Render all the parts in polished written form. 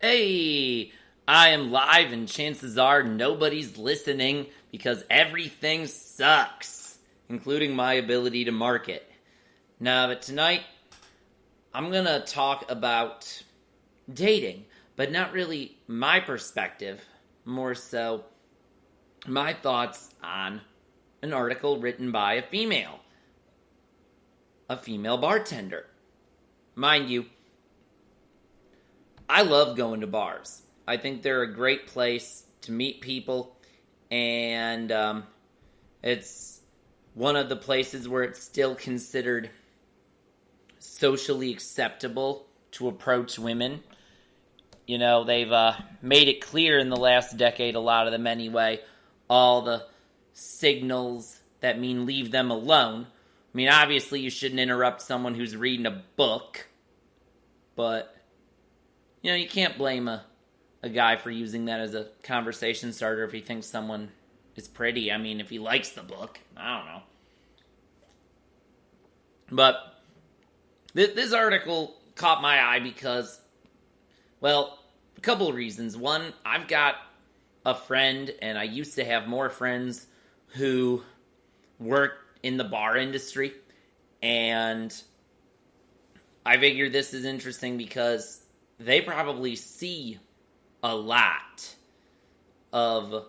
Hey, I am live and chances are nobody's listening because everything sucks, including my ability to market. Now, but tonight, I'm going to talk about dating, but not really my perspective, more so my thoughts on an article written by a female bartender. Mind you, I love going to bars. I think they're a great place to meet people, and it's one of the places where it's still considered socially acceptable to approach women. You know, they've made it clear in the last decade, a lot of them anyway, all the signals that mean leave them alone. I mean, obviously you shouldn't interrupt someone who's reading a book, but you know, you can't blame a guy for using that as a conversation starter if he thinks someone is pretty. I mean, if he likes the book, I don't know. But this article caught my eye because, well, a couple of reasons. One, I've got a friend, and I used to have more friends who work in the bar industry, and I figure this is interesting because they probably see a lot of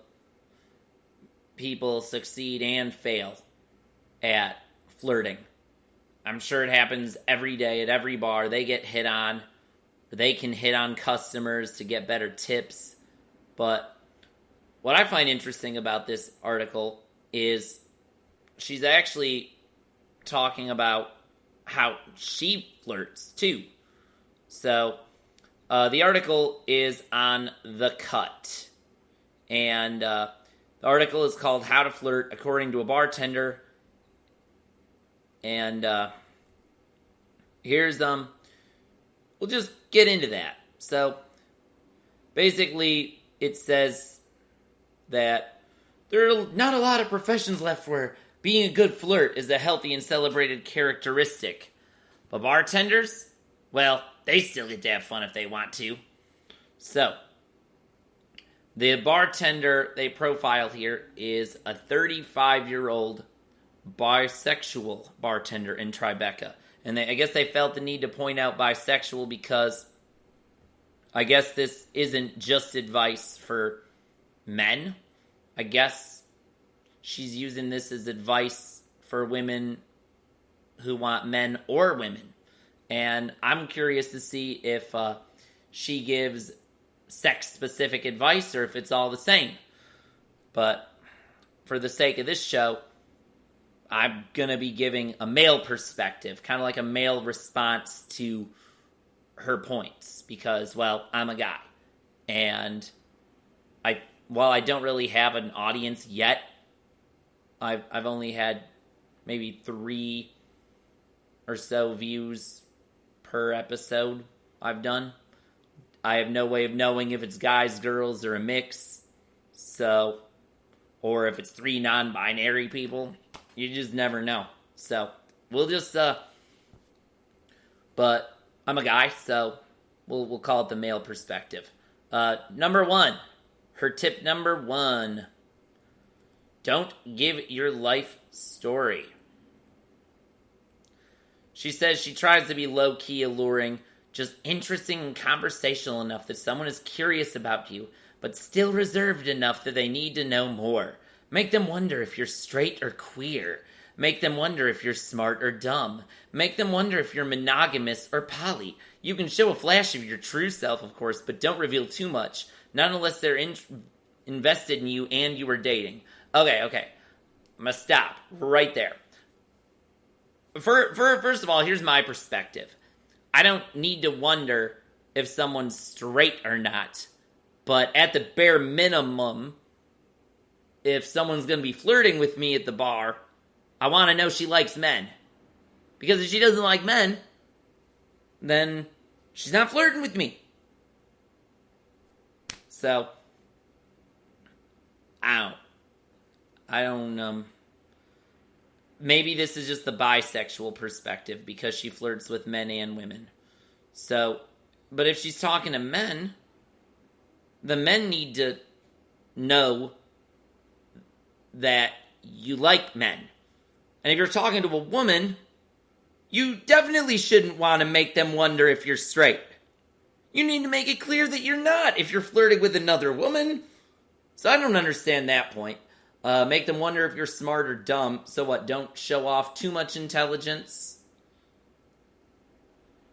people succeed and fail at flirting. I'm sure it happens every day at every bar. They get hit on. They can hit on customers to get better tips. But what I find interesting about this article is she's actually talking about how she flirts too. So the article is on The Cut. And the article is called How to Flirt According to a Bartender. And here's, we'll just get into that. So basically it says that there are not a lot of professions left where being a good flirt is a healthy and celebrated characteristic. But bartenders, well, they still get to have fun if they want to. So, the bartender they profile here is a 35-year-old bisexual bartender in Tribeca. And I guess they felt the need to point out bisexual because I guess this isn't just advice for men. I guess she's using this as advice for women who want men or women. And I'm curious to see if she gives sex-specific advice or if it's all the same. But for the sake of this show, I'm going to be giving a male perspective, kind of like a male response to her points. Because, well, I'm a guy. And while I don't really have an audience yet, I've only had maybe 3 or so views per episode I've done. I have no way of knowing if it's guys, girls, or a mix. So, or if it's 3 non-binary people. You just never know. So, we'll just, but I'm a guy, so we'll call it the male perspective. Number 1. Her tip number 1. Don't give your life story. She says she tries to be low-key alluring, just interesting and conversational enough that someone is curious about you, but still reserved enough that they need to know more. Make them wonder if you're straight or queer. Make them wonder if you're smart or dumb. Make them wonder if you're monogamous or poly. You can show a flash of your true self, of course, but don't reveal too much. Not unless they're invested in you and you are dating. Okay. I'm gonna stop right there. First of all, here's my perspective. I don't need to wonder if someone's straight or not. But at the bare minimum, if someone's going to be flirting with me at the bar, I want to know she likes men. Because if she doesn't like men, then she's not flirting with me. So, I don't, maybe this is just the bisexual perspective because she flirts with men and women. So, but if she's talking to men, the men need to know that you like men. And if you're talking to a woman, you definitely shouldn't want to make them wonder if you're straight. You need to make it clear that you're not if you're flirting with another woman. So I don't understand that point. Make them wonder if you're smart or dumb. So what, don't show off too much intelligence?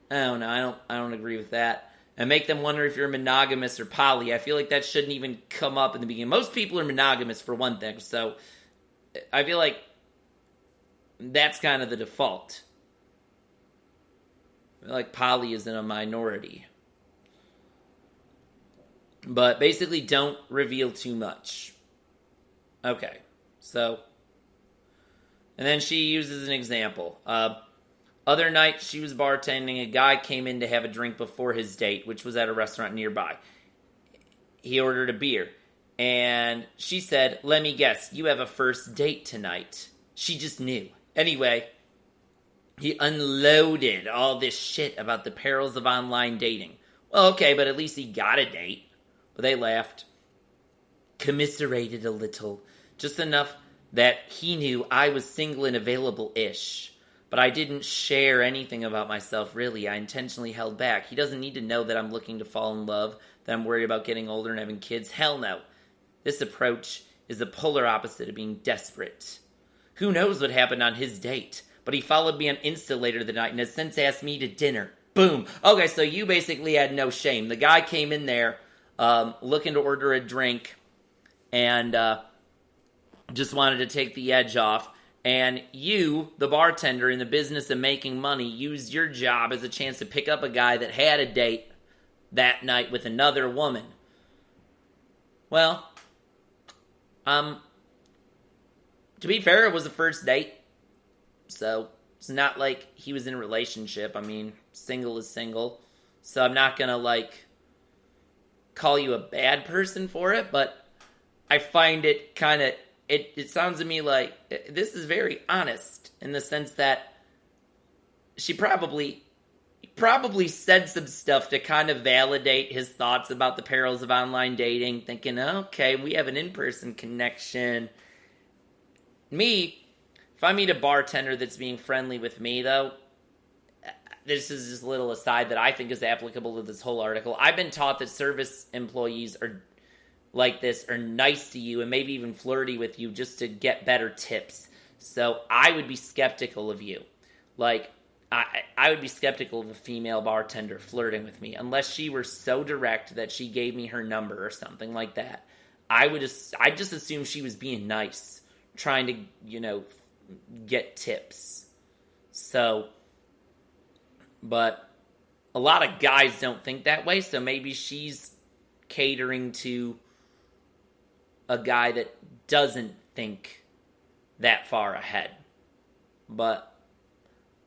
I don't know. I don't agree with that. And make them wonder if you're monogamous or poly. I feel like that shouldn't even come up in the beginning. Most people are monogamous for one thing. So I feel like that's kind of the default. I feel like poly is in a minority. But basically, don't reveal too much. Okay, so... And then she uses an example. Other night, she was bartending. A guy came in to have a drink before his date, which was at a restaurant nearby. He ordered a beer. And she said, "Let me guess, you have a first date tonight." She just knew. Anyway, he unloaded all this shit about the perils of online dating. Well, okay, but at least he got a date. But they laughed, commiserated a little, just enough that he knew I was single and available-ish. But I didn't share anything about myself, really. I intentionally held back. He doesn't need to know that I'm looking to fall in love, that I'm worried about getting older and having kids. Hell no. This approach is the polar opposite of being desperate. Who knows what happened on his date? But he followed me on Insta later that night and has since asked me to dinner. Boom. Okay, so you basically had no shame. The guy came in there looking to order a drink and just wanted to take the edge off. And you, the bartender in the business of making money, used your job as a chance to pick up a guy that had a date that night with another woman. Well, to be fair, it was a first date. So it's not like he was in a relationship. I mean, single is single. So I'm not going to, call you a bad person for it, but I find it kind of, it sounds to me like this is very honest in the sense that she probably said some stuff to kind of validate his thoughts about the perils of online dating, thinking, okay, we have an in-person connection. Me, if I meet a bartender that's being friendly with me, though, this is just a little aside that I think is applicable to this whole article. I've been taught that service employees are like this, are nice to you and maybe even flirty with you just to get better tips. So I would be skeptical of you. I would be skeptical of a female bartender flirting with me unless she were so direct that she gave me her number or something like that. I'd just assume she was being nice, trying to, get tips. So, but a lot of guys don't think that way, so maybe she's catering to a guy that doesn't think that far ahead. But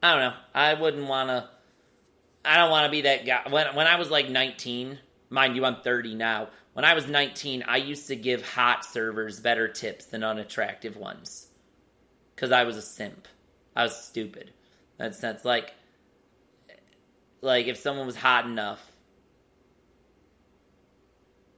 I don't know. I don't want to be that guy. When I was 19, mind you, I'm 30 now. When I was 19, I used to give hot servers better tips than unattractive ones. Because I was a simp. I was stupid. That's like if someone was hot enough,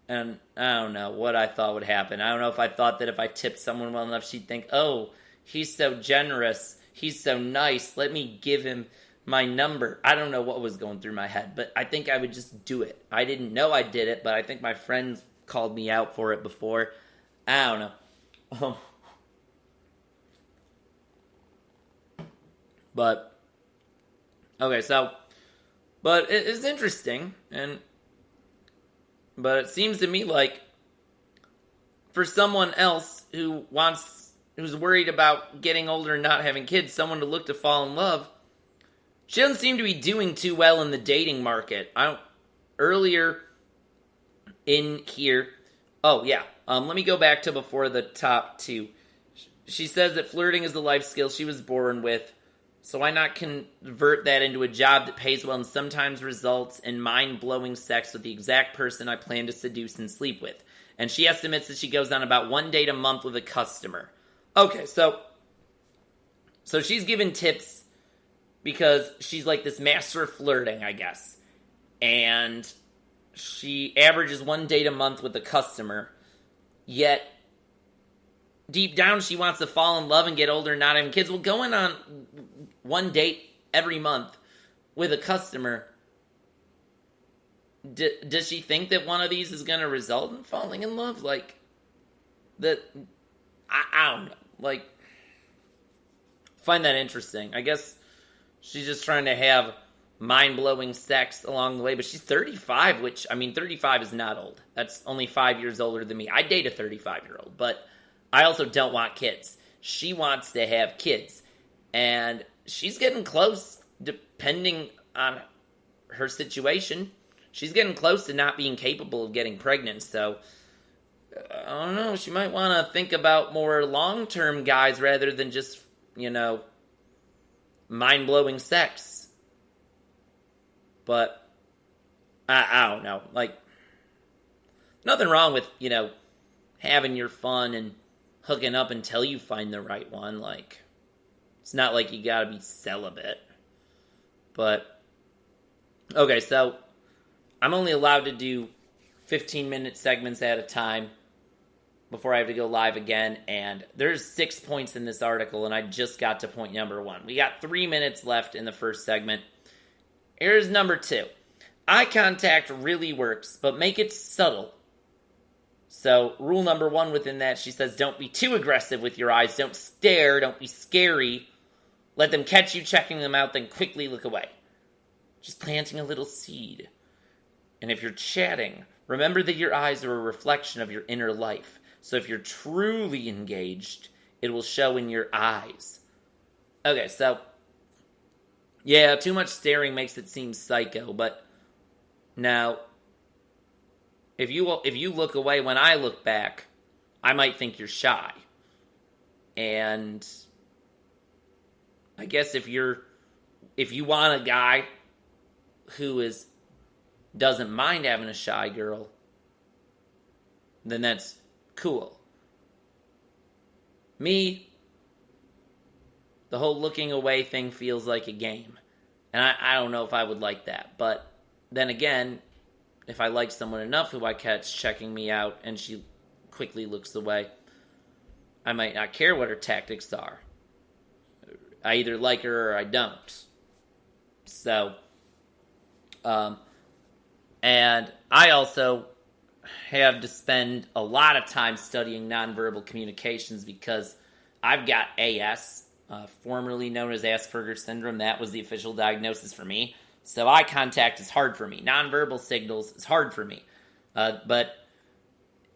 and I don't know what I thought would happen. I don't know if I thought that if I tipped someone well enough, she'd think, oh, he's so generous, he's so nice, let me give him my number. I don't know what was going through my head, but I think I would just do it. I didn't know I did it, but I think my friends called me out for it before. I don't know. But, okay, so, but it's interesting, but it seems to me like for someone else who's worried about getting older and not having kids, someone to look to fall in love, she doesn't seem to be doing too well in the dating market. Earlier in here, let me go back to before the top two. She says that flirting is the life skill she was born with, so why not convert that into a job that pays well and sometimes results in mind-blowing sex with the exact person I plan to seduce and sleep with? And she estimates that she goes on about 1 date a month with a customer. Okay, so she's giving tips because she's like this master of flirting, I guess. And she averages 1 date a month with a customer, yet deep down she wants to fall in love and get older and not having kids. Well, going on 1 date every month with a customer, does she think that one of these is going to result in falling in love? Like, I don't know. Like, find that interesting. I guess she's just trying to have mind-blowing sex along the way, but she's 35, which, 35 is not old. That's only 5 years older than me. I date a 35-year-old, but I also don't want kids. She wants to have kids, and she's getting close, depending on her situation. She's getting close to not being capable of getting pregnant, so I don't know. She might want to think about more long-term guys rather than just, mind-blowing sex. But I don't know. Like, nothing wrong with, having your fun and hooking up until you find the right one. Like, it's not like you gotta be celibate. But, okay, so I'm only allowed to do 15-minute segments at a time before I have to go live again, and there's 6 points in this article, and I just got to point number 1. We got 3 minutes left in the first segment. Here's number 2. Eye contact really works, but make it subtle. So, rule number 1 within that, she says, don't be too aggressive with your eyes. Don't stare. Don't be scary. Let them catch you checking them out, then quickly look away. Just planting a little seed. And if you're chatting, remember that your eyes are a reflection of your inner life. So if you're truly engaged, it will show in your eyes. Okay, so, yeah, too much staring makes it seem psycho, but now, if you look away when I look back, I might think you're shy. And I guess if you want a guy who doesn't mind having a shy girl, then that's cool. Me, the whole looking away thing feels like a game. And I don't know if I would like that. But then again, if I like someone enough who I catch checking me out and she quickly looks away, I might not care what her tactics are. I either like her or I don't. So, and I also have to spend a lot of time studying nonverbal communications because I've got AS, formerly known as Asperger's syndrome. That was the official diagnosis for me. So eye contact is hard for me. Nonverbal signals is hard for me. But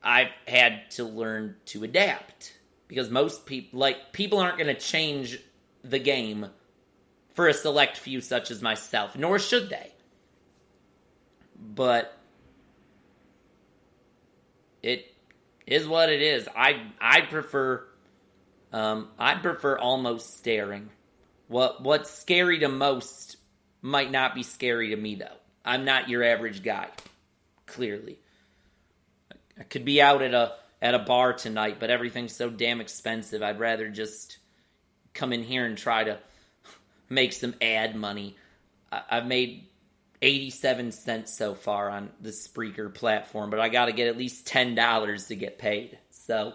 I've had to learn to adapt because most people aren't going to change the game for a select few such as myself, nor should they. But it is what it is. I'd prefer almost staring. What's scary to most might not be scary to me, though. I'm not your average guy, clearly. I could be out at a bar tonight, but everything's so damn expensive. I'd rather just come in here and try to make some ad money. I've made 87 cents so far on the Spreaker platform, but I got to get at least $10 to get paid. So,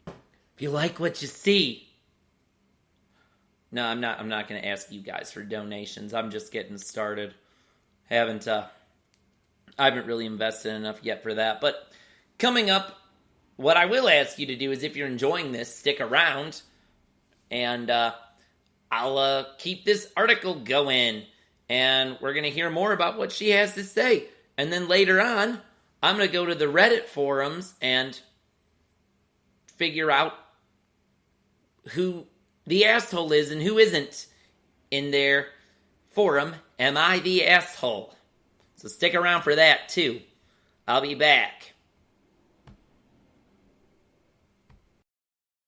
if you like what you see, no, I'm not going to ask you guys for donations. I'm just getting started. I haven't really invested enough yet for that. But coming up, what I will ask you to do is, if you're enjoying this, stick around, and I'll keep this article going, and we're going to hear more about what she has to say. And then later on, I'm going to go to the Reddit forums and figure out who the asshole is and who isn't in their forum. Am I the asshole? So stick around for that, too. I'll be back.